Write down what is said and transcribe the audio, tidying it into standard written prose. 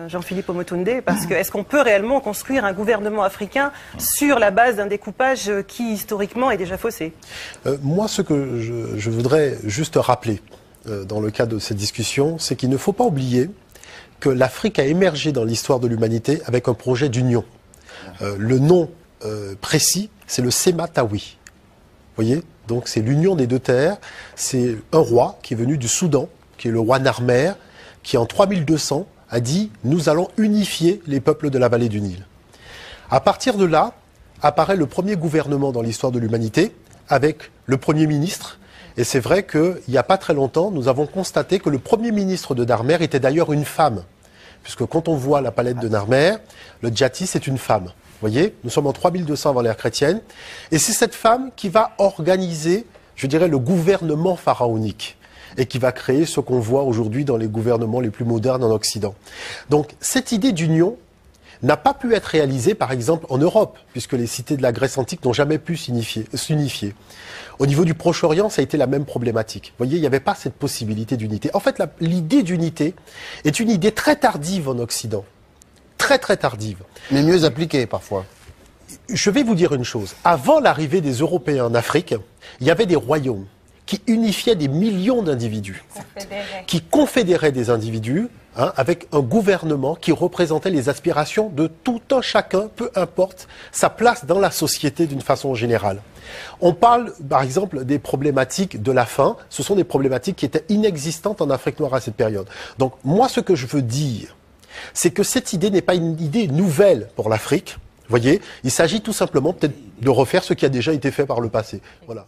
Jean-Philippe Omotunde, parce que est-ce qu'on peut réellement construire un gouvernement africain sur la base d'un découpage qui historiquement est déjà faussé? Moi, ce que je voudrais juste rappeler dans le cadre de cette discussion, c'est qu'il ne faut pas oublier que l'Afrique a émergé dans l'histoire de l'humanité avec un projet d'union. Le nom précis, c'est le Sématawi. Vous voyez? Donc c'est l'union des deux terres. C'est un roi qui est venu du Soudan, qui est le roi Narmer, qui en 3200 a dit « Nous allons unifier les peuples de la vallée du Nil ». À partir de là, apparaît le premier gouvernement dans l'histoire de l'humanité, avec le Premier ministre. Et c'est vrai qu'il n'y a pas très longtemps, nous avons constaté que le Premier ministre de Narmer était d'ailleurs une femme. Puisque quand on voit la palette de Narmer, le Djati, c'est une femme. Vous voyez, nous sommes en 3200 avant l'ère chrétienne. Et c'est cette femme qui va organiser, je dirais, le gouvernement pharaonique. Et qui va créer ce qu'on voit aujourd'hui dans les gouvernements les plus modernes en Occident. Donc cette idée d'union n'a pas pu être réalisée par exemple en Europe, puisque les cités de la Grèce antique n'ont jamais pu s'unifier. Au niveau du Proche-Orient, ça a été la même problématique. Vous voyez, il n'y avait pas cette possibilité d'unité. En fait, l'idée d'unité est une idée très tardive en Occident. Très très tardive. Mais mieux appliquée parfois. Je vais vous dire une chose. Avant l'arrivée des Européens en Afrique, il y avait des royaumes qui unifiait des millions d'individus, qui confédérait des individus avec un gouvernement qui représentait les aspirations de tout un chacun, peu importe sa place dans la société d'une façon générale. On parle par exemple des problématiques de la faim, ce sont des problématiques qui étaient inexistantes en Afrique noire à cette période. Donc moi ce que je veux dire, c'est que cette idée n'est pas une idée nouvelle pour l'Afrique. Vous voyez, il s'agit tout simplement peut-être de refaire ce qui a déjà été fait par le passé. Voilà.